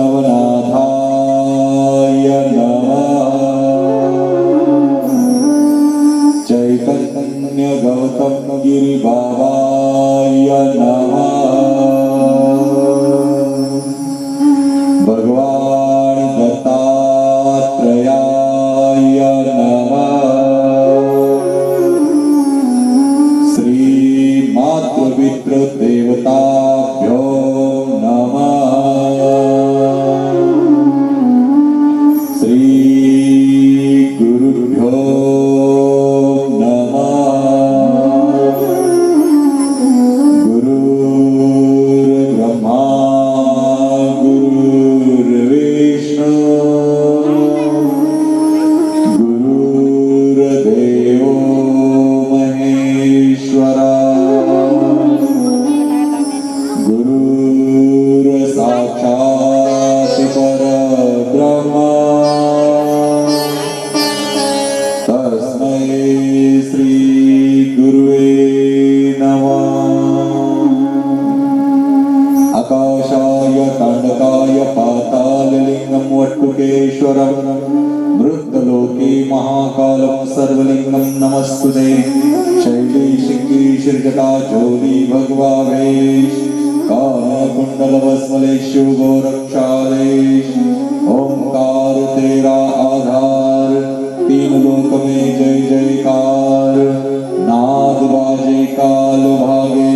नवनाथाय नमः। चैतन्य गौतम गिरि बाबाय नमः। भगवान दत्तात्रेयाय नमः। श्री मातृपितृ देवताभ्यो नमः। श्री गुरुभ्यो नमः। गुरुर्ब्रह्मा गुरुर्विष्णु गुरुर्देवो महेश्वरा गुरुर्साक्षात् परब्रह्म तस्मै श्री गुरुवे नमः। आकाशाय तांडकाय पाताललिंगं वट्टुकेश्वरं मृत्युलोके महाकालं सर्वलिंगं नमस्तुते। शैली शिखी शीर्षका जोली भगवावेश कालकुंडलवस्मलेषु गोरक्षालेश। ओंकार तेरा आधार तीन लोक में जय जयकार। नाद बाजे काल भागे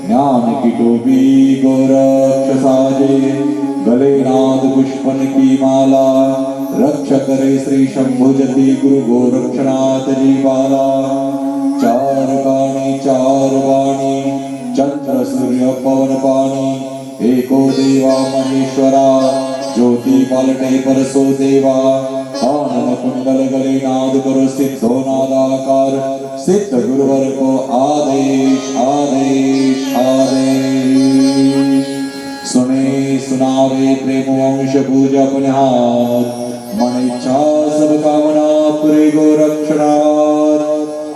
ज्ञान की टोपी गोरक्ष साजे। गले नाद पुष्पन की माला रक्ष करे श्री शंभुजति गुरु गोरक्षनाथ जी बाला। चार वाणी चंद्र सूर्य पवन पाणी एको देवा महेश्वरा। ज्योति पालटे परसो देवा आनंद कुंडल गले नाद करो सिद्धो नादाकार। सिद्ध गुरुवर को आदेश आदेश आदेश। सुने सुनावे प्रेम वंश पूजा पुनहार। मन इच्छा सब कामना पूरे गोरक्षनाथ।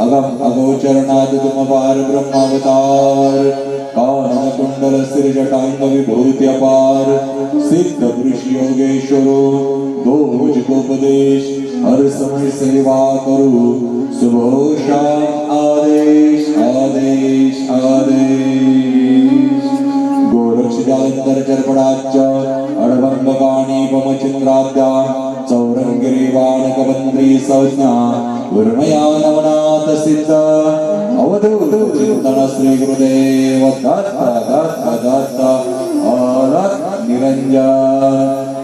अगम अगोचरनाथ तुम पार ब्रह्मावतार। कानन कुंडल सिर जटांग विभूति अपार। सिद्ध पुरुष योगेश्वरो दो मुझको उपदेश। हर समय सेवा करो सुबह शाम आदेश आदेश आदेश। गोरक्ष जालंधर जर्पणाच्च अड़बंबकाणी पमचंद्राद्या। चौरंगिरी वाणकबंद्री संज्ञा उर्मया नवनाथ सिद्ध। अवधूत चिंतन श्री गुरुदेव दत्त दत्त दत्त अलख निरंजन।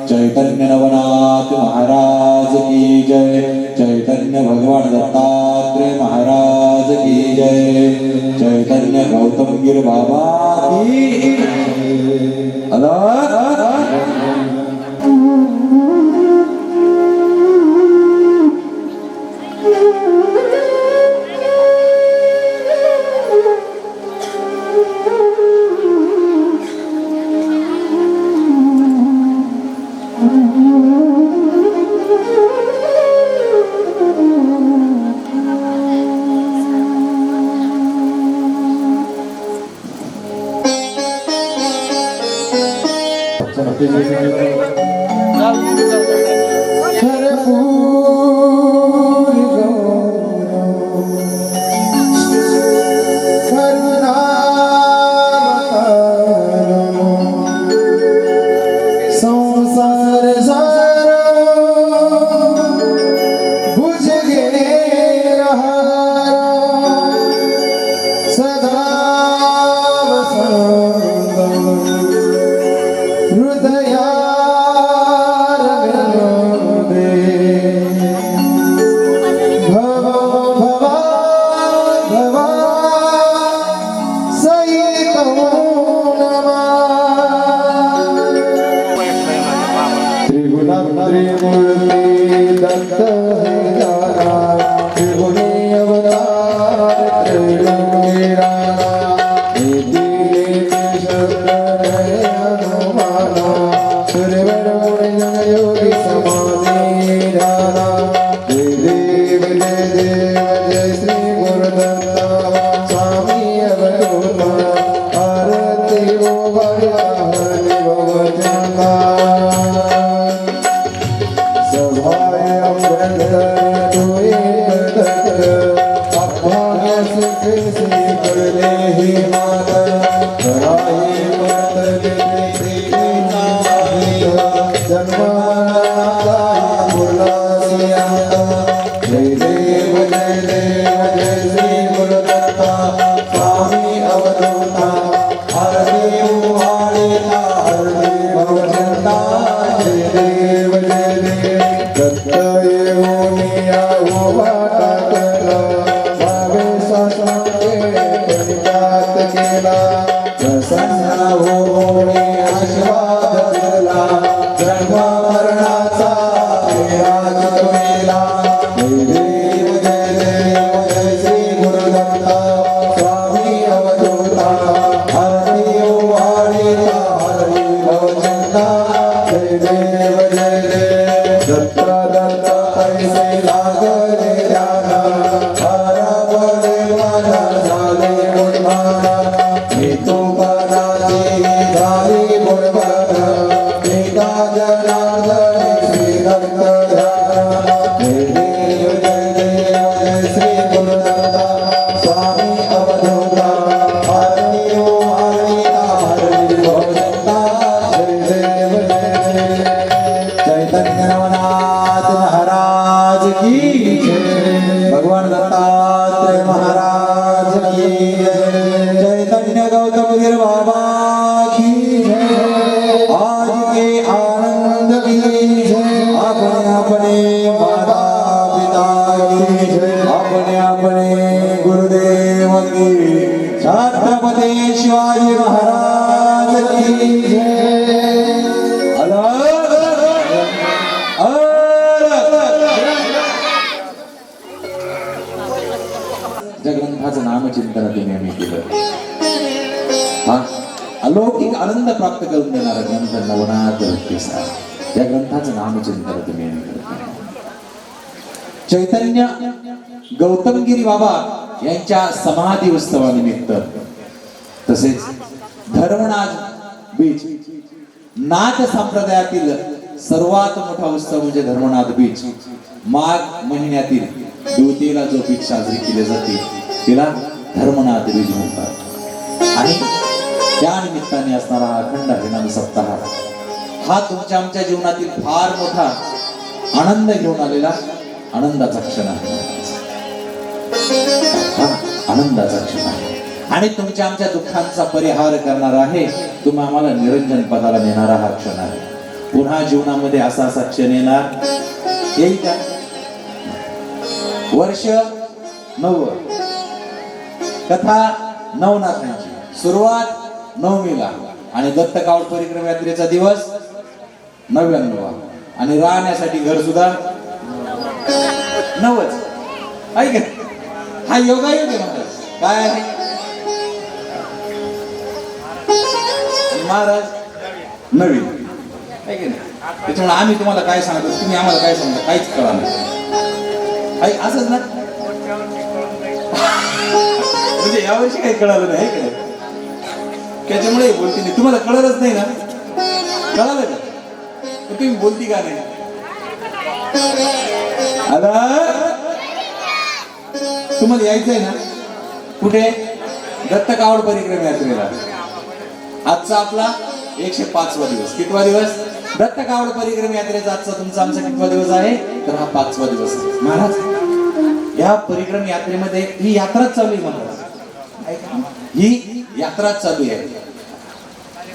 चैतन्य नवनाथ महाराज की जय। चैतन्य भगवान दत्तात्रेय महाराज की जय। चैतन्य गौतम गिर बाबा की अलख। आरती वो भगवान वो चंदा भगवान दत्तात्रेय महाराज की जय। चैतन्य गौतम गिर बाबा की जय। आज के आनंद की जय। अपने अपने माता पिता की जय। अपने अपने गुरुदेव की। छत्रपति शिवाजी महाराज की जय। ग्रंथाचं नामचिंतन तुम्ही आम्ही केलं. हा अलौकिक आनंद प्राप्त करून देणारा ग्रंथ नवनाथ भक्तिसार. या ग्रंथाचं नामचिंतन तुम्ही आम्ही केलं. चैतन्य गौतमगिरी बाबा यांच्या समाधी उत्सवानिमित्त तसेच धर्मनाथ बीच नाथ संप्रदायातील सर्वात मोठा उत्सव म्हणजे धर्मनाथ बीच माघ महिन्यातील द्वितीयेला जो बीज साजरी केली जाते तिला धर्मनाथ बीज म्हणतात. आणि त्या निमित्ताने असणारा हा अखंड हरिनाम सप्ताह हा तुमच्या आमच्या जीवनातील फार मोठा आनंद घेऊन आलेला आनंदाचा क्षण आहे. आनंदाचा क्षण आहे आणि तुमच्या आमच्या दुःखांचा परिहार करणारा आहे. तुम्ही आम्हाला निरंजन पदाला नेणारा हा क्षण आहे. पुन्हा जीवनामध्ये असा असा क्षण येणार येईल का? वर्ष 9 कथा नवनाथांची सुरुवात 9मीला आणि दत्त कावड परिक्रम यात्रेचा दिवस 99 आणि राहण्यासाठी घर सुद्धा 9च आहे का? हा योगायोग आहे महाराज. काय आहे महाराज? नवीन आहे की नाही? त्याच्यामुळे आम्ही तुम्हाला काय सांगतो तुम्ही आम्हाला काय सांगता काहीच कळा नाही. असंच ना म्हणजे यावर्षी काही कळालं नाही का? त्याच्यामुळे बोलते नाही. तुम्हाला कळलंच नाही ना? कळालं का? तुम्ही बोलती का नाही? तुम्हाला यायचंय ना? कुठे? दत्त कावड परिक्रम यात्रेला. आजचा आपला 105वा दिवस. कितवा दिवस? दत्त कावड परिक्रम यात्रेचा आजचा तुमचा आमचा कितवा दिवस आहे? तर हा 5वा दिवस आहे. महाराज या परिक्रम यात्रेमध्ये ही यात्राच चालू आहे. महाराज ही यात्राच चालू आहे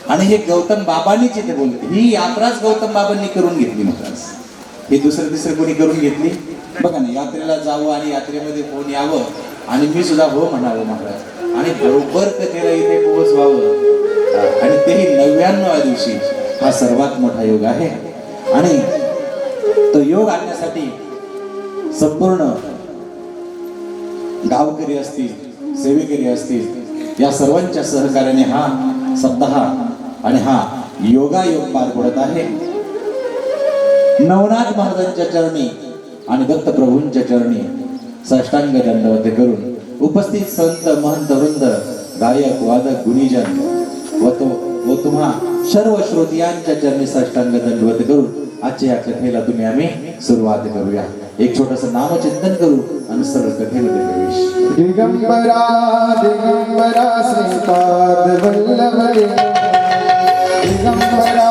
आणि हे गौतम बाबांनीच इथे बोलते. ही यात्राच गौतम बाबांनी करून घेतली. महाराज हे दुसरं तिसरं कोणी करून घेतली? बघा ना, यात्रेला जावं आणि यात्रेमध्ये कोण यावं आणि मी सुद्धा हो म्हणावं महाराज आणि बरोबर कथेला इथे पोहोचवावं आणि तेही 99व्या दिवशी. हा सर्वात मोठा योग आहे आणि तो योग आणण्यासाठी संपूर्ण गावकरी असतील, सेवेकरी असतील, या सर्वांच्या सहकार्याने हा सप्ताह आणि हा योगायोग पार पडत आहे. नवनाथ महाराजांच्या चरणी आणि दत्त प्रभूंच्या चरणी साष्टांग दंडवत करून उपस्थित संत महंत वृंद, गायक वादक गुणीजन व तुम्हा सर्व श्रोतियांच्या चरणी साष्टांग दंडवत करून आजच्या या कथेला तुम्ही आम्ही सुरुवात करूया. एक छोटस नामचिंतन करू आणि सरळ कथेमध्ये प्रवेश. दिगंबरा दिगंबरा श्रीपाद वल्लभ दिगंबरा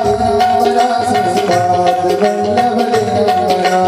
दिगंबरा श्रीपाद वल्लभ दिगंबरा.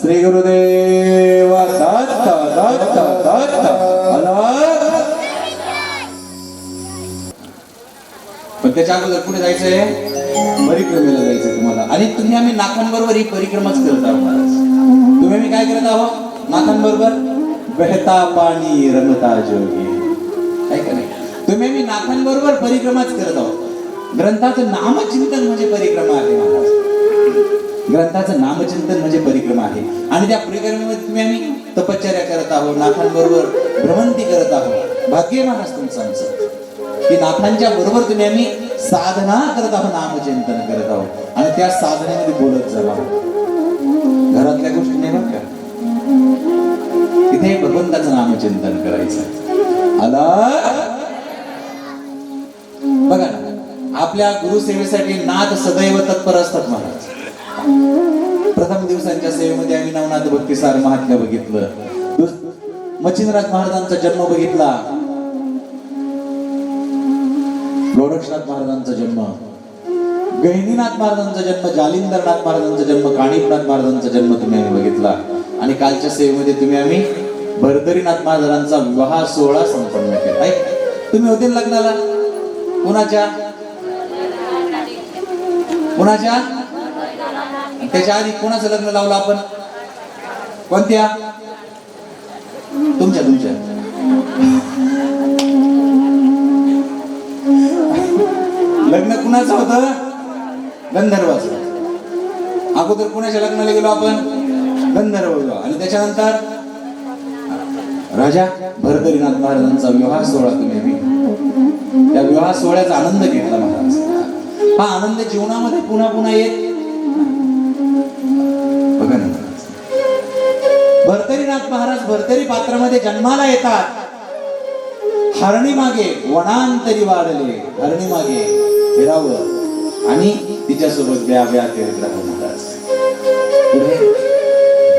श्री गुरुदेव दत्त दत्त दत्त. पण त्याच्या अगोदर पुढे जायचंय, परिक्रमेला जायचंय तुम्हाला. आणि तुम्ही आम्ही नाथांबरोबर ही परिक्रमाच करत आहोत महाराज. तुम्ही आम्ही काय करत आहोत नाथांबरोबर? बहता पाणी रमता जोगी. काय का नाही? तुम्ही आम्ही नाथांबरोबर परिक्रमाच करत आहोत. ग्रंथाचं नामचिंतन म्हणजे परिक्रमा आहे महाराज. ग्रंथाचं नामचिंतन म्हणजे परिक्रमा आहे. आणि त्या परिक्रमेमध्ये तुम्ही आम्ही तपश्चर्या करत आहोत, नाथांबरोबर भ्रमंती करत आहोत. भाग्य महाराज तुमचं आमचं की नाथांच्या बरोबर तुम्ही आम्ही साधना करत आहोत, नामचिंतन करत आहोत. आणि त्या साधनेमध्ये बोलत जावा. घरातल्या गोष्टी नाही बघ का, तिथे भगवंताचं नामचिंतन करायचं. आला बघा ना, आपल्या गुरुसेवेसाठी नाथ सदैव तत्पर असतात महाराज. प्रथम दिवसांच्या सेवेमध्ये आम्ही नवनाथ भक्तिसार महात्म्य बघितलं, मच्छिंद्रनाथ महाराजांचा जन्म बघितला, लोडक्षनाथ महाराजांचा जन्म, गहिनीनाथ महाराजांचा जन्म, जालिंदरनाथ महाराजांचा जन्म, काणिपनाथ महाराजांचा जन्म तुम्ही आम्ही बघितला. आणि कालच्या सेवेमध्ये तुम्ही आम्ही भरतरीनाथ महाराजांचा विवाह सोहळा संपन्न केला. तुम्ही होते लग्नाला? कुणाच्या कुणाच्या? त्याच्या आधी कोणाचं लग्न लावलं आपण? कोणत्या? तुमच्या तुमच्या लग्न कुणाचं होतं? गंधर्वाचं. अगोदर कुणाच्या लग्नाला गेलो आपण? गंधर्व. आणि त्याच्यानंतर राजा भरतरीनाथ महाराजांचा विवाह सोहळा तुम्ही त्या विवाह सोहळ्याचा आनंद घेतला महाराज. हा आनंद जीवनामध्ये पुन्हा पुन्हा येत बघा ना. भरतरीनाथ महाराज भरतरी पात्रामध्ये जन्माला येतात. हरणी मागे वनांतरी वाढले, हरणी मागे फिरावं आणि तिच्यासोबत व्याव्या करीत राहावं महाराज.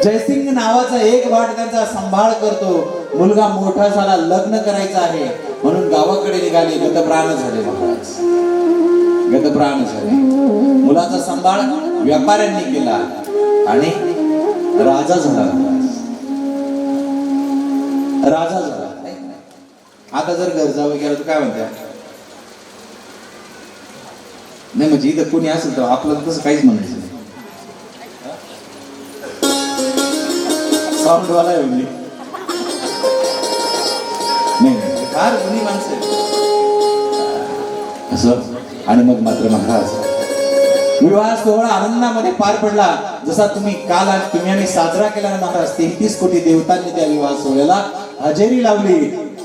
जयसिंग नावाचा एक वाट त्यांचा सांभाळ करतो. मुलगा मोठा झाला, लग्न करायचं आहे म्हणून गावाकडे निघाले. गतप्राण झाले महाराज, गतप्राण झाले. मुलाचा सांभाळ व्यापाऱ्यांनी केला आणि राजा झाला महाराज, राजा झाला. आता जर घर जावं गेलं तर काय म्हणतात? नाही म्हणजे इथं कोणी असेल तर आपल्याला तसं काहीच म्हणायचं नाही. साऊंडवाला आहे म्हणजे नाही, फार जुनी माणसं असं. आणि मग मात्र महाराज विवाह सोहळा आनंदामध्ये पार पडला. जसा तुम्ही काल तुम्ही आम्ही साजरा केला ना महाराज. 33 कोटी देवतांनी त्या विवाह सोहळ्याला हजेरी लावली.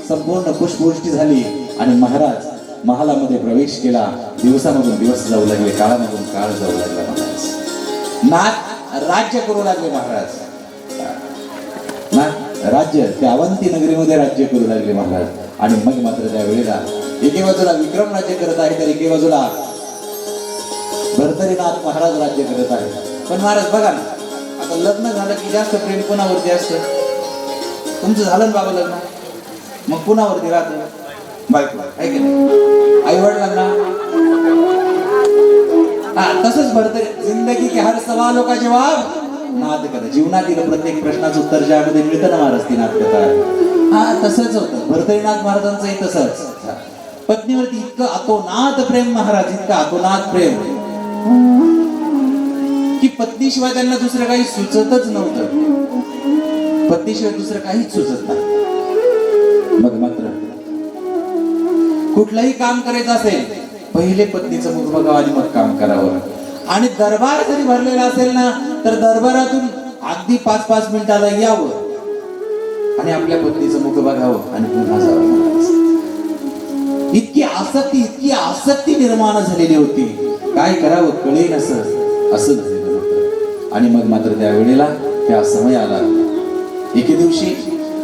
संपूर्ण पुष्पवृष्टी झाली आणि महाराज महालामध्ये प्रवेश केला. दिवसामधून दिवस जाऊ लागले, काळामधून काळ जाऊ लागला महाराज. नाथ राज्य करू लागले महाराज. नाथ राज्य त्या अवंती नगरीमध्ये राज्य करू लागले महाराज. आणि मग मात्र त्या वेळेला एके बाजूला विक्रम राज्य करत आहे तर एके बाजूला भर्तरीनाथ महाराज राज्य करत आहे. पण महाराज बघा ना, आता लग्न झालं की जास्त प्रेम कोणावरती असतं? तुमचं झालं ना बाबा लग्न, मग कुणावरती राहतं? बायको आहे की नाही? आई वडिलांना. हा तसंच भरतरी जिंदगी के हर सवालों का जवाब नाद कथा. जीवनातील प्रत्येक प्रश्नाचं उत्तर ज्यामध्ये मिळतं ना महाराज ती नाद कथा आहे. हा तसंच होतं भरतरीनाथ महाराजांचंही तसंच. पत्नीवरती इतकं अतोनात प्रेम महाराज, इतकं अतोनात प्रेम की पत्नीशिवाय त्यांना दुसरं काही सुचतच नव्हतं. पत्नीशिवाय दुसरं काहीच सुचत नाही. मग मात्र कुठलंही काम करायचं असेल पहिले पत्नीचं मुख बघावं आणि मग काम करावं. आणि दरबार जरी भरलेला असेल ना तर दरबारातून अगदी 5-5 मिनिटाला यावं आणि आपल्या पत्नीचं मुख बघावं आणि पुन्हा जावं. इतकी आसक्ती निर्माण झालेली होती, काय करावं कळेन असं झालेलं होतं. आणि मग मात्र त्या वेळेला त्या समयाला एके दिवशी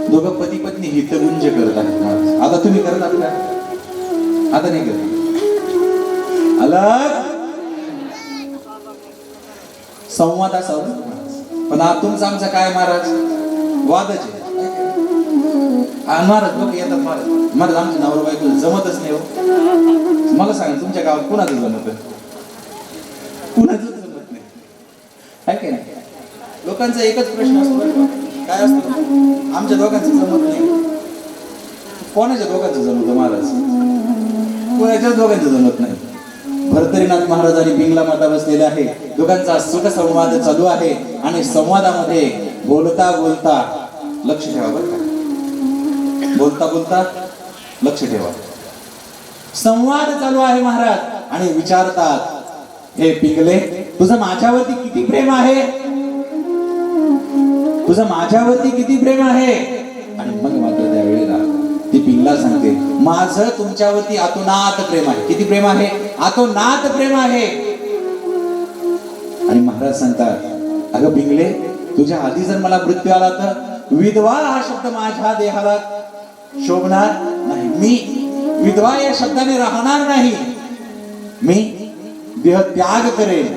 दोघं पती पत्नी हितगुंज करत आहेत. आता तुम्ही करतात का? आता नाही करत. अलग संवाद असावा. पण आज तुमचा आमचा काय महाराज वादच आहे. महाराज लोक येतात महाराज आमच्या नवरा बायको जमतच नाही हो. मला सांगा तुमच्या गावात कुणाचं जमत? कुणाच जमत नाही आहे की नाही? लोकांचा एकच प्रश्न असतो, काय असतो? आमच्या दोघांचं जमत नाही. कोणाच्या दोघांचं जमत महाराज? कोणाच्याच दोघांचं जमत नाही. भर्तरीनाथ महाराज आणि पिंगला माता बसलेले आहे. दोघांचा सुख संवाद चालू आहे आणि संवादामध्ये बोलता बोलता लक्ष ठेवा बरं का. बोलता बोलता लक्ष ठेवा. संवाद चालू आहे महाराज आणि विचारतात, हे पिंगले तुझं माझ्यावरती किती प्रेम आहे? तुझं माझ्यावरती किती प्रेम आहे? आणि मग मात्र त्या वेळेला ती पिंगला सांगते, माझं तुमच्यावरती अतोनात प्रेम आहे. किती प्रेम आहे? अतोनात प्रेम आहे. आणि महाराज सांगतात, अगं पिंगले तुझ्या आधी जर मला मृत्यू आला तर विधवा हा शब्द माझ्या देहाला शोभणार नाही. मी विधवा या शब्दाने राहणार नाही. मी देह त्याग करेन.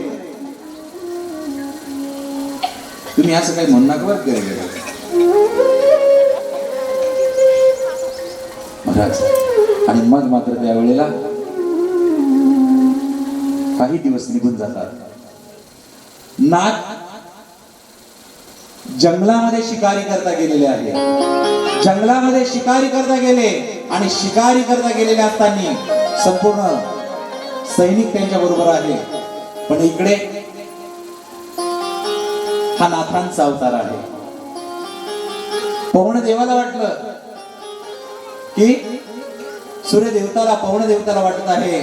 तुम्ही असं काही म्हणू नका बरं महाराज. आणि मग मात्र त्या वेळेला काही दिवस निघून जातात. नाथ जंगलामध्ये शिकारी करता गेलेले आहे. जंगलामध्ये शिकारी करता गेले आणि शिकारी करता गेलेले असताना संपूर्ण सैनिक त्यांच्या बरोबर आहे. पण इकडे हा नाथांचा अवतार आहे. पवन देवाला वाटलं की सूर्यदेवताला पवन देवताला वाटत आहे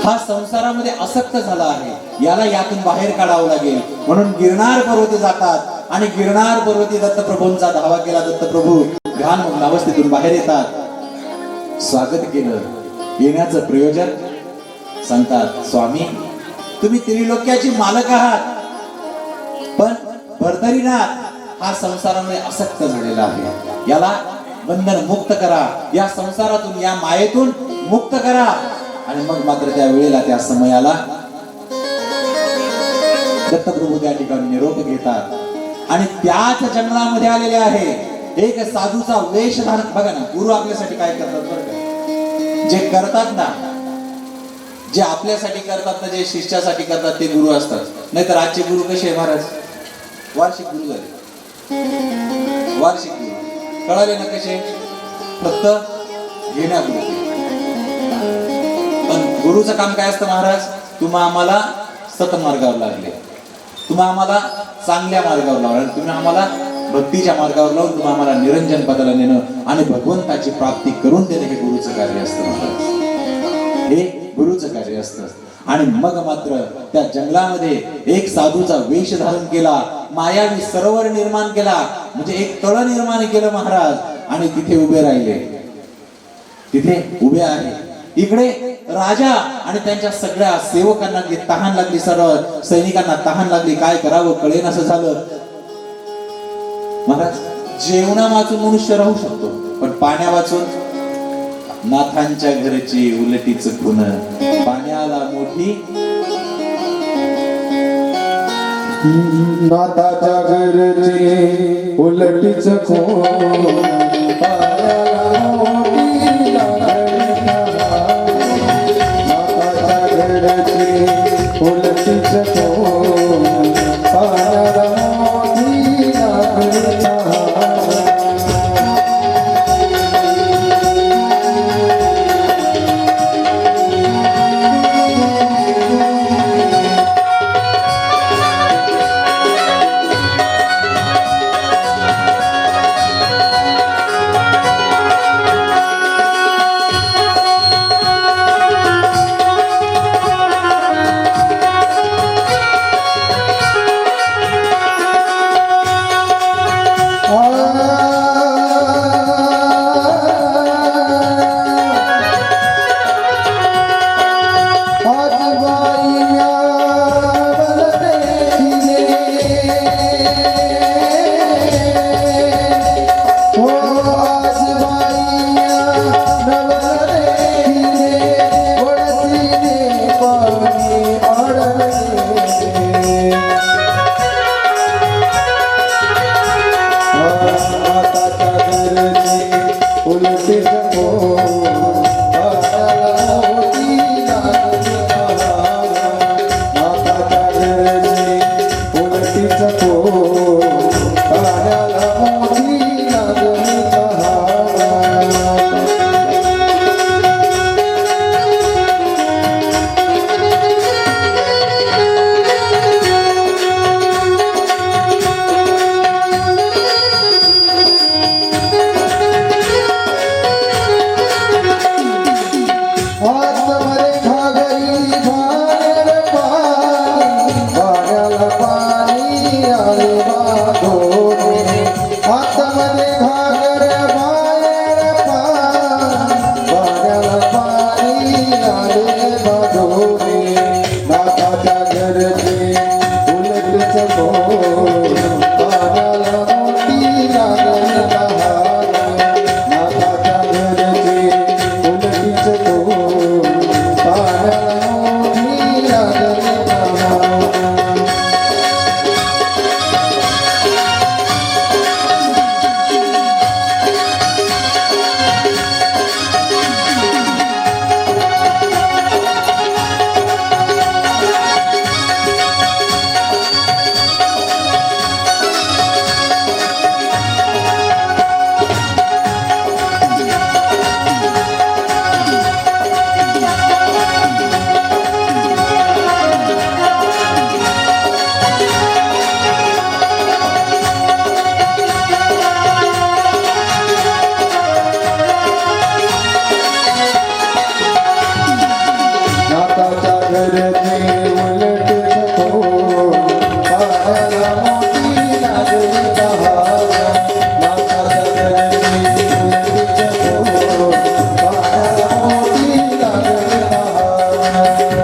हा संसारामध्ये आसक्त झाला आहे, याला यातून बाहेर काढावं लागेल. म्हणून गिरनार पर्वती जातात आणि गिरनार पर्वती दत्तप्रभूंचा धावा केला. दत्तप्रभू ध्यान अवस्थेतून बाहेर येतात. स्वागत केलं. येण्याचं प्रयोजन सांगतात, स्वामी तुम्ही त्रिलोक्याची मालक आहात, पण भर्तरीनाथ हा संसारामध्ये आसक्त झालेला आहे. याला बंधन मुक्त करा, या संसारातून या मायेतून मुक्त करा. आणि मग मात्र त्या वेळेला त्या समयाला दत्तप्रभू त्या ठिकाणी निरोप घेतात आणि त्याच जंगलामध्ये आलेले आहे. एक साधूचा वेश धारण. बघा ना गुरु आपल्यासाठी काय करतात बरं का. जे करतात ना, जे आपल्यासाठी करतात ना, जे शिष्यासाठी करतात ते गुरु असतात. नाहीतर आजचे गुरु कसे महाराज वार्षिक गुरु झाले. वार्षिक गुरु कळाले ना कसे, फक्त घेण्यापुरते. पण गुरुचं काम काय असतं महाराज? तुम्ही आम्हाला सतमार्गावर लागले, तुम्ही आम्हाला चांगल्या मार्गावर लावला, तुम्ही आम्हाला भक्तीच्या मार्गावर लावून तुम्ही आम्हाला निरंजन पदाला नेणं आणि भगवंताची प्राप्ती करून देणं हे गुरुचं कार्य असतं महाराज. हे गुरुचं कार्य असतं. आणि मग मात्र त्या जंगलामध्ये एक साधूचा वेश धारण केला, मायावी सरोवर निर्माण केला, म्हणजे एक तळ निर्माण केलं महाराज. आणि तिथे उभे राहिले. तिथे उभे आहे. इकडे राजा आणि त्यांच्या सगळ्या सेवकांना तहान लागली, सर्व सैनिकांना तहान लागली, काय करावं कळेन असं झालं. महाराज, जेवणा वाचून मनुष्य राहू शकतो, पण पाण्या वाचून नाथांच्या घरची उलटीच खून, पाण्याला मोठी नाथाच्या घरची उलटीच खून, पायाला मोठी लागली तहान.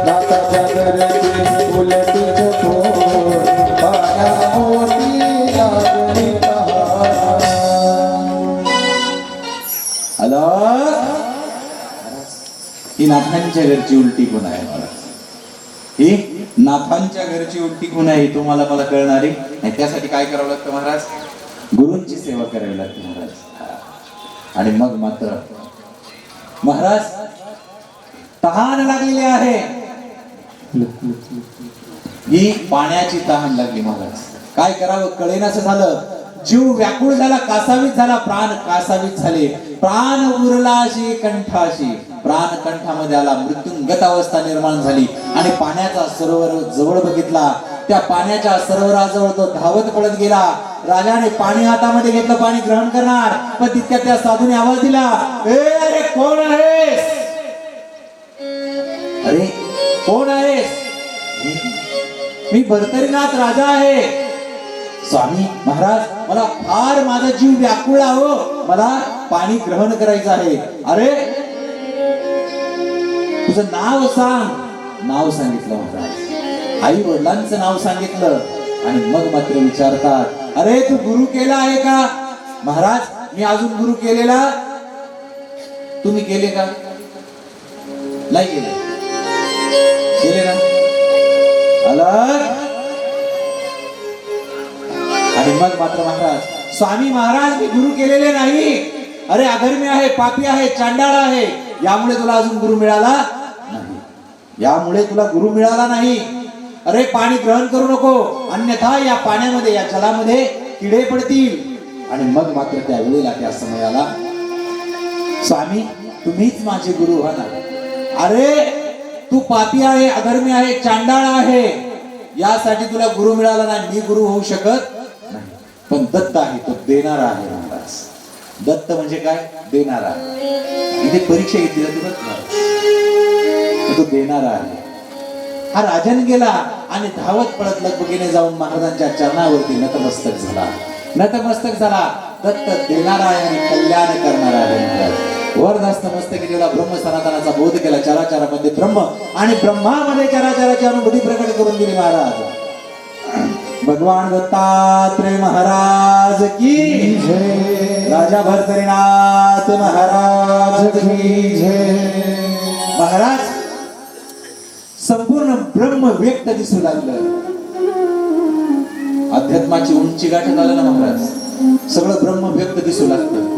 नाथाच्या घरची उलटीच खून, पायाला मोठी लागली तहान. ही नाथांच्या घरची उलटी गुण आहे महाराज. ही नाथांच्या घरची उलटी गुण आहे, ही तुम्हाला मला कळणारी नाही. त्यासाठी काय करावं लागतं महाराज? गुरूंची सेवा करावी लागते महाराज. आणि मग मात्र महाराज तहान लागलेली आहे, ही पाण्याची तहान लागली महाराज. काय करावं कळेनासं झालं. जीव व्याकुळ झाला, कासावीस झाला, प्राण कासावीस झाले. प्राण उरलाशी कंठाशी, प्राण कंठामध्ये आला, मृत्युंगत अवस्था निर्माण झाली. आणि पाण्याचा सरोवर जवळ बघितला, त्या पाण्याच्या सरोवराजवळ तो धावत पळत गेला. राजाने पाणी हातामध्ये घेतलं, पाणी ग्रहण करणार, पण तितक्या त्या साधूने आवाज दिला, ए अरे कोण आहेस? अरे कोण आहेस? मी भर्तरीनाथ राजा आहे. स्वामी महाराज, मला फार माझा जीव व्याकुळ आहे, मला पाणी ग्रहण करायचं आहे. अरे तुझं नाव सांग. नाव सांगितलं महाराज, आई वडिलांचं नाव सांगितलं आणि मग मात्र विचारतात, अरे तू गुरु केला आहे का? महाराज मी अजून गुरु केलेला. तुम्ही केले का? नाही केले. केले ना? अलग. आणि मग मात्र महाराज, स्वामी महाराज मी गुरु केलेले नाही. अरे अधर्मी आहे, पापी आहे, चांडाळ आहे, यामुळे तुला अजून गुरु मिळाला नाही. यामुळे तुला गुरु मिळाला नाही. अरे पाणी ग्रहण करू नको, अन्यथा या पाण्यामध्ये, या जलामध्ये किडे पडतील. आणि मग मात्र त्या वेळेला, त्या समयाला, स्वामी तुम्हीच माझे गुरु होणार. अरे तू पापी आहे, अधर्मी आहे, चांडाळ आहे, यासाठी तुला गुरु मिळाला नाही. मी गुरु होऊ शकत नाही. पण दत्त आहे, तो देणारा आहे महाराज. दत्त म्हणजे काय? देणारा. इथे परीक्षा घेतली जाते बघ, तो देणारा आहे. हा राजन गेला आणि धावत पळत लगबगीने जाऊन महाराजांच्या चरणावरती नतमस्तक झाला. नतमस्तक झाला. दत्त देणारा आहे आणि कल्याण करणारा आहे महाराज. वरदहस्त मस्तकी देवला ब्रह्म सनातनाचा बोध केला. चराचरामध्ये ब्रह्म आणि ब्रह्मामध्ये चराचराची अनुभूती प्रकट करून दिली महाराज. भगवान दत्तात्रेय महाराज की जय. राजा भर्तरीनाथ महाराज की जय. महाराज संपूर्ण ब्रह्म व्यक्त दिसू लागलं. अध्यात्माची उंची गाठत आलं ना महाराज. सगळं ब्रह्म व्यक्त दिसू लागतं.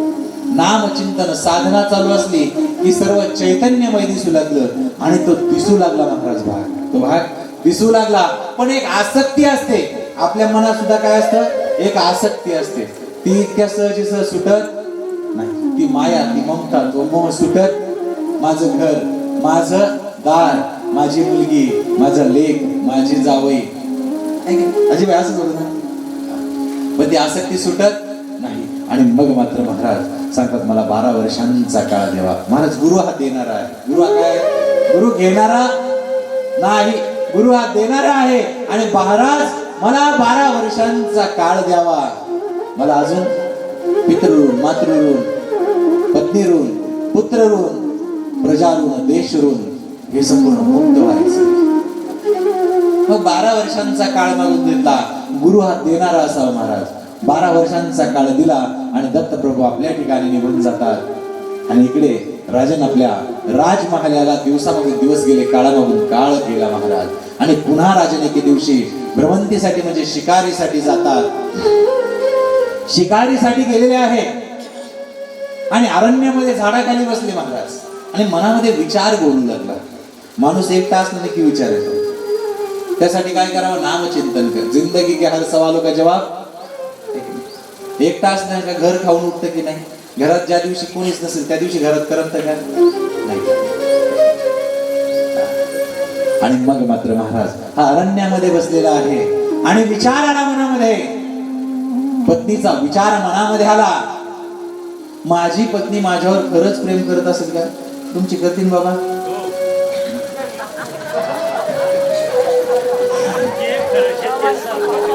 नाम चिंतन साधना चालू असली की सर्व चैतन्यमय दिसू लागलं. आणि तो दिसू लागला महाराज भाग. तो भाग दिसू लागला. पण एक आसक्ती असते आपल्या मनात सुद्धा. काय असतं? एक आसक्ती असते. ती इतक्या सहजी सहज सुटत नाही. ती माया, ती ममता, तो मोह सुटत. माझं घर, माझं दार, माझी मुलगी, माझा लेक, माझी जावई, अजिबात असं बोलू ना. पण ती आसक्ती सुटत नाही. आणि मग मात्र महाराज सांगतात, मला 12 वर्षांचा काळ द्यावा. महाराज गुरु हा देणारा आहे. गुरु हा काय? गुरु घेणारा नाही, गुरु हा देणारा आहे. आणि महाराज मला 12 वर्षांचा काळ द्यावा. मला अजून पितृ मातृ पत्नी ऋण, पुत्र ऋण, प्रजा ऋण, देश ऋण हे संपूर्ण मुक्त व्हायचं. मग 12 वर्षांचा काळ मागून दिला. गुरु हा देणारा असावा महाराज. 12 वर्षांचा काळ दिला आणि दत्तप्रभू आपल्या ठिकाणी निघून जातात. आणि इकडे राजन आपल्या राजमहालाला दिवसामागून दिवस गेले, काळामागून काळ गेला महाराज. आणि पुन्हा राजन एके दिवशी भ्रमंतीसाठी म्हणजे शिकारीसाठी जातात. शिकारीसाठी गेलेले आहे आणि अरण्यामध्ये झाडाखाली बसले महाराज. आणि मनामध्ये विचार बोलू लागला. माणूस एक तास नक्की विचार येतो. त्यासाठी काय करावं? नामचिंतन कर. जिंदगी के हर सवालों का जवाब. एक तास नाही का घर खाऊन उठतं की नाही? घरात ज्या दिवशी कोणीच नसेल त्या दिवशी घरात करमतं का? नाही. आणि मग मात्र महाराज हा अरण्यामध्ये बसलेला आहे आणि विचार आला मनामध्ये. पत्नीचा विचार मनामध्ये आला. माझी पत्नी माझ्यावर खरंच प्रेम करत असेल का? तुमची करतील बाबा?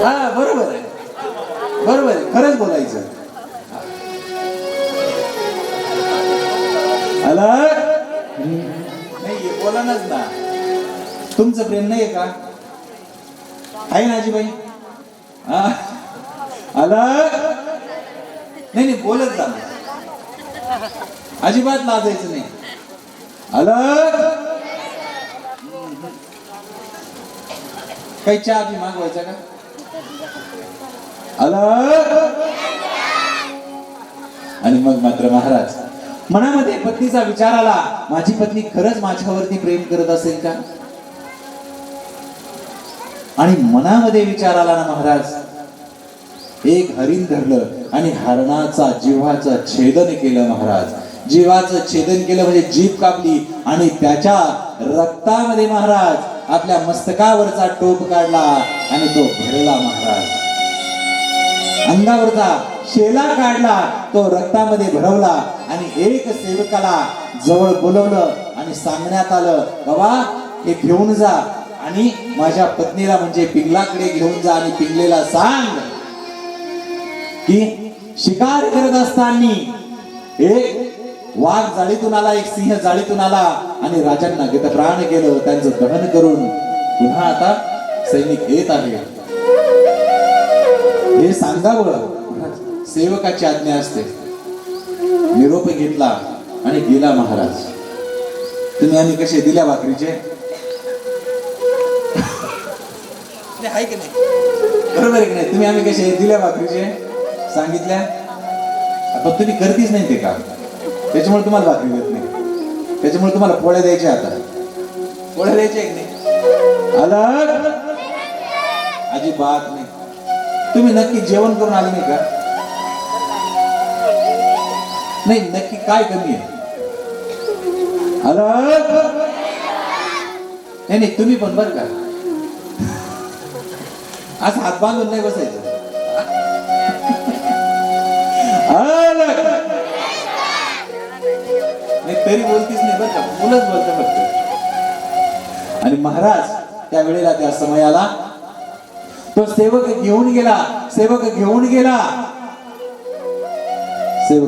हा बरोबर आहे, बरोबर आहे. खरंच बोलायचं. नाही बोलानच ना. तुमचं प्रेम नाहीये का? आहे ना आजीबाई? नाही बोलत जा. अजिबात लाजायचं नाही. काही चहा बी मागवायचा का? आणि मग मात्र महाराज मनामध्ये पत्नीचा विचार आला. माझी पत्नी खरंच माझ्यावरती प्रेम करत असेल का? आणि मनामध्ये विचार आला ना महाराज. एक हरिण धरलं आणि हरणाचा जिव्हाचं छेदन केलं महाराज. जीवाचं छेदन केलं म्हणजे जीभ कापली आणि त्याच्या रक्तामध्ये महाराज आपल्या मस्तकावरचा टोप काढला आणि तो भरला महाराज. अंगावरचा शेला काढला, तो रक्तामध्ये भरवला आणि एक सेवकाला जवळ बोलवलं आणि सांगण्यात आलं, बाबा हे घेऊन जा आणि माझ्या पत्नीला म्हणजे पिंगलाकडे घेऊन जा आणि पिंगलेला सांग की शिकार करत असताना एक वाघ जाळीतून आला, एक सिंह जाळीतून आला आणि राजांना गतप्राण केलं, त्यांचं दहन करून पुन्हा आता सैनिक येत आहे. हे सांगावं सेवकाची आज्ञा असते. निरोप घेतला आणि गेला महाराज. तुम्ही आम्ही कसे दिल्या भाकरीचे आहे की नाही, बरोबर आहे की नाही? तुम्ही आम्ही कसे दिल्या भाकरीचे सांगितल्या, पण तुम्ही करतीच नाही ते काम, त्याच्यामुळे तुम्हाला भाकरी देत नाही, त्याच्यामुळे तुम्हाला पोळ्या द्यायच्या. आता पोळ्या द्यायच्या की नाही? अलग अजिबात नाही. तुम्ही नक्की जेवण करून आले नाही का? नाही, नक्की काय कमी आहे? अलग नाही, तुम्ही पण बरं का, असं हात बांधून नाही बसायचं. अलग नाही, तरी बोलतीच नाही बरं का, मुलंच बोलतं फक्त. आणि महाराज त्या वेळेला त्या समयाला तो सेवक घेऊन गेला. सेवक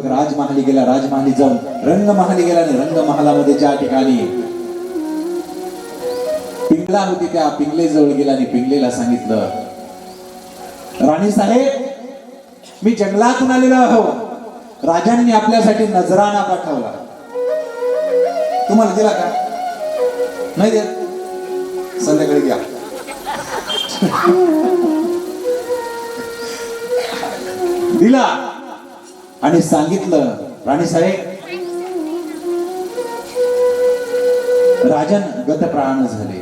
राजमहाली गेला. राजमहाली जाऊन रंगमहाली गेला. आणि रंगमहालामध्ये ज्या ठिकाणी पिंगला होती त्या पिंगले जवळ गेला आणि पिंगलेला सांगितलं, राणी साहेब, मी जंगलातून आलेलो आहो. राजांनी आपल्यासाठी नजराणा पाठवला. तुम्हाला दिला का? नाही देत, संध्याकाळी घ्या. दिला आणि सांगितलं, राणी साहेब, राजन गतप्राण झाले.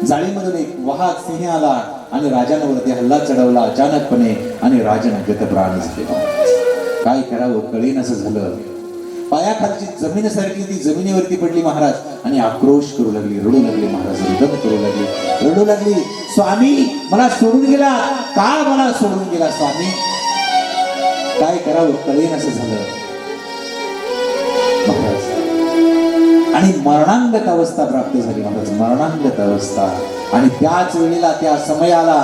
जाळीमधून एक वाहक सिंह आला आणि राजांवरती हल्ला चढवला अचानकपणे आणि राजन गतप्राण झाले. काय करावं कळेन असं झालं. पायाखालची जमीन सरकली, ती जमिनीवरती पडली महाराज आणि आक्रोश करू लागली, रडू लागली महाराज, रुदन करू लागली, रडू लागली. स्वामी, मला सोडून गेला, का मला सोडून गेला स्वामी? काय करावं कळेन असं झालं महाराज. आणि मरणांगत अवस्था प्राप्त झाली महाराज, मरणांगत अवस्था. आणि त्याच वेळेला त्या समयाला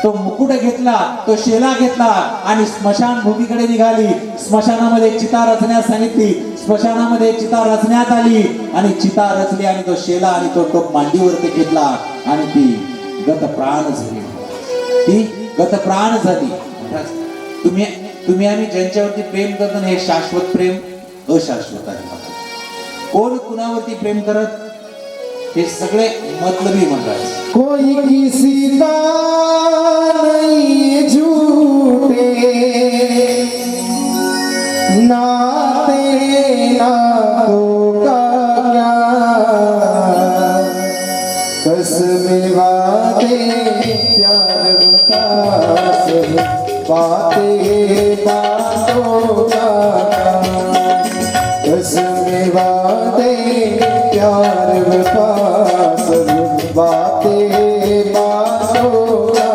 तो मुकुट घेतला, तो शेला घेतला आणि स्मशान भूमीकडे निघाली. स्मशानामध्ये चिता रचण्यास सांगितली. स्मशानामध्ये चिता रचण्यात आली आणि चिता रचली आणि तो शेला आणि तो टोप मांडीवरती घेतला आणि ती गतप्राण झाली. ती गतप्राण झाली. तुम्ही आम्ही ज्यांच्यावरती प्रेम करतो हे शाश्वत प्रेम अशाश्वत आहे. कोण कुणावरती प्रेम करत हे सगळे मतलबी म्हणतात. कोई किसी का नहीं झूठे नाते नातों का क्या, कसमें वादे प्यार बता बातें बातों का, कसमें वादे प्यार बता बातें बातों का।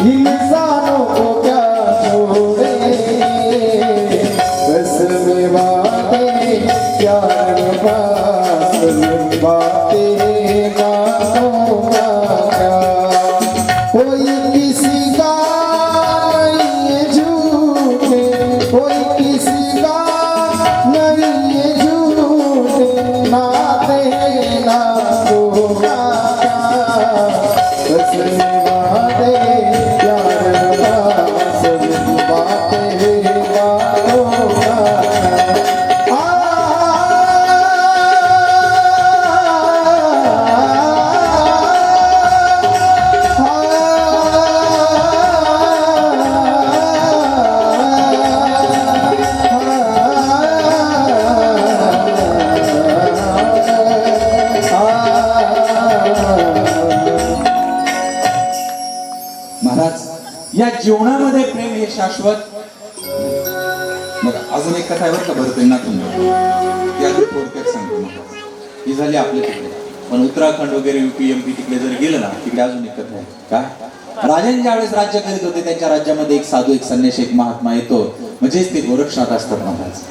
इंसानों को क्या छोड़े, कसमें वादे प्यार बातें बातों का क्या, कोई किसी का नहीं है झूठे, कोई किसी का नहीं है झूठे नाते नातों का क्या, कसमें वादे प्यार बातें बातों का। महाराज, या जीवनामध्ये प्रेम हे शाश्वत. बघा अजून एक कथा आहे बरं का, भरतनाट्यम ती अजून थोडक्यात सांगतो महाराज. ही झाली आपल्या तिकडे, पण उत्तराखंड वगैरे UP MP तिकडे जर गेलं ना, तिकडे अजून एक कथा आहे. काय राजांनी ज्यावेळेस राज्य करीत होते त्यांच्या राज्यामध्ये एक साधू, एक संन्यासी, एक महात्मा येतो. म्हणजेच ते गोरक्षनाथ असतात महाराज.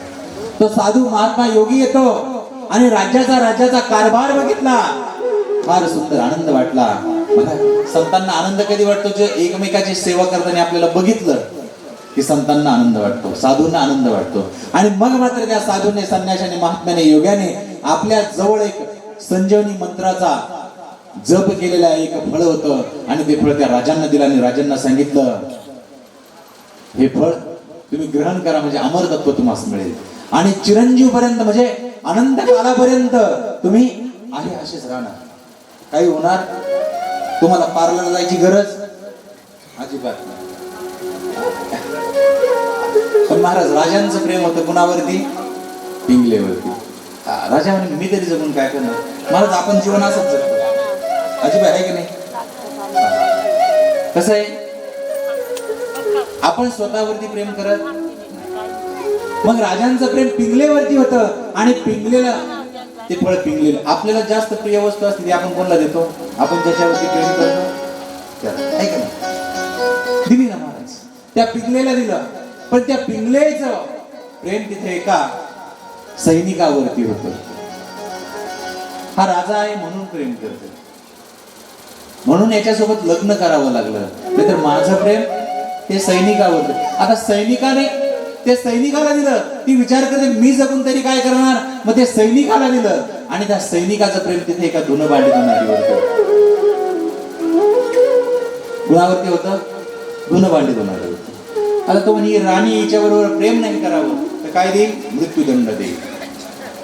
तो साधू महात्मा योगी येतो आणि राज्याचा कारभार बघितला, फार सुंदर आनंद वाटला. बघा, संतांना आनंद कधी वाटतो? जे एकमेकाची सेवा करताना आपल्याला बघितलं की संतांना आनंद वाटतो, साधूंना आनंद वाटतो. आणि मग मात्र त्या साधूने, संन्याशाने, महात्म्याने, योग्याने आपल्या जवळ एक संजीवनी मंत्राचा जप केलेला एक फळ होतं आणि ते फळ त्या राजांना दिलं आणि राजांना सांगितलं, हे फळ तुम्ही ग्रहण करा म्हणजे अमरतत्व तुम्हाला मिळेल आणि चिरंजीव पर्यंत म्हणजे अनंत कालापर्यंत तुम्ही आहे असेच राहणार, काही होणार, तुम्हाला पार्लर जायची गरज अजिबात नाही. पण महाराज, राजांचं प्रेम होतं कुणावरती? पिंगलेवरती. राजा म्हणे मी तरी जगून काय करणार? महाराज, आपण जीवन असंच जगतो, अजिबात आहे की नाही? कसं आहे, आपण स्वतःवरती प्रेम करत, मग राजांचं प्रेम पिंगलेवरती होतं आणि पिंगलेला ते फळ पिंगलेलं. आपल्याला जास्त प्रिय वस्तू असते ती आपण कोणाला देतो? आपण ज्याच्यावरती प्रेम करतो त्याला, आहे का नाही? दिली ना महाराज, त्या पिंगलेला दिलं. पण त्या पिंगलेचं प्रेम तिथे एका सैनिकावरती होतं. हा राजा आहे म्हणून प्रेम करतो, म्हणून याच्यासोबत लग्न करावं लागलं. नाहीतर माझं प्रेम ते सैनिकावर. आता सैनिकाने ते सैनिकाला दिलं, ती विचार करते मी जगून तरी काय करणार, मग ते सैनिकाला दिलं आणि त्या सैनिकाचं प्रेम तिथे एका धुणभांडी धुणारीवर होतं. कुणावरती होतं? धुणभांडी धुणारीवर. आता तो म्हणे राणी हिच्याबरोबर प्रेम नाही करावं तर काय देईल? मृत्यूदंड देईल.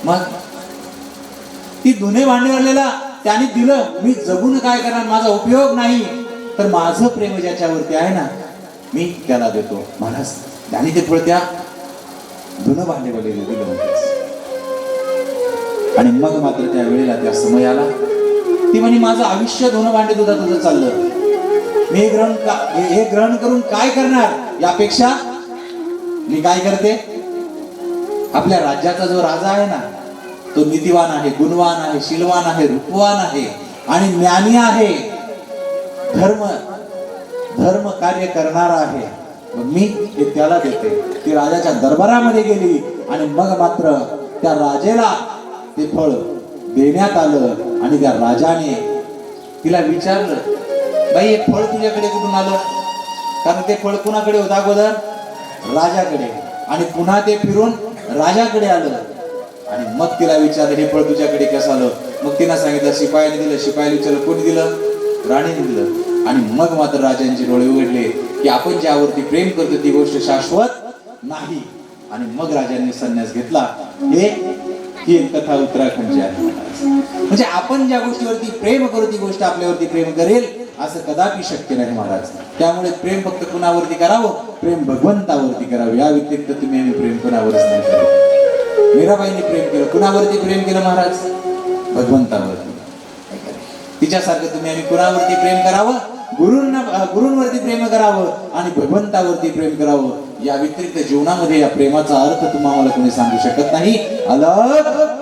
मग ती धुणे भांडीवरलेला त्याने दिलं, मी जगून काय करणार, माझा उपयोग नाही, तर माझं प्रेम ज्याच्यावरती आहे ना मी त्याला देतो. महाराज, त्याने ते फळ त्या धुणं भांडीवरलेलं दिलं. आणि मग मात्र त्या वेळेला, त्या समयाला ती म्हणे माझं आयुष्य धुणं भांडी तुझं चाललं, मी हे ग्रहण करून काय करणार, यापेक्षा मी काय करते, आपल्या राज्याचा जो राजा आहे ना तो नीतिवान आहे, गुणवान आहे, शीलवान आहे, रूपवान आहे आणि ज्ञानी आहे, धर्म कार्य करणारा आहे, मी हे त्याला देते. ती राजाच्या दरबारामध्ये गेली आणि मग मात्र त्या राजेला ते फळ देण्यात आलं आणि त्या राजाने तिला विचारलं, बाई हे फळ तुझ्याकडे कुठून आलं? कारण ते फळ कुणाकडे होतं अगोदर? राजाकडे. आणि पुन्हा ते फिरून राजाकडे आलं. आणि मग तिला विचारलं हे फळ तुझ्याकडे कसं आलं? मग तिनं सांगितलं शिपायाने दिलं. शिपायाला विचारलं कोणी दिलं? राणीने दिलं. आणि मग मात्र राजांचे डोळे उघडले की आपण ज्यावरती प्रेम करतो ती गोष्ट शाश्वत नाही. आणि मग राजांनी संन्यास घेतला. ही एक कथा उत्तराखंडची आहे. म्हणजे आपण ज्या गोष्टीवरती प्रेम करू ती गोष्ट आपल्यावरती प्रेम करेल असं कदापि शक्य नाही महाराज. त्यामुळे प्रेम फक्त कुणावरती करावं? प्रेम भगवंतावरती करावं. या व्यतिरिक्त तुम्ही आम्ही प्रेम कुणावरच नाही करावं. मीराबाईंनी प्रेम केलं. कुणावरती प्रेम केलं महाराज? भगवंतावरती. तिच्यासारखं तुम्ही आम्ही कुणावरती प्रेम करावं? गुरूंवरती प्रेम करावं आणि भगवंतावरती प्रेम करावं. या व्यतिरिक्त जीवनामध्ये या प्रेमाचा अर्थ तुम्हाला कोणी सांगू शकत नाही. अलग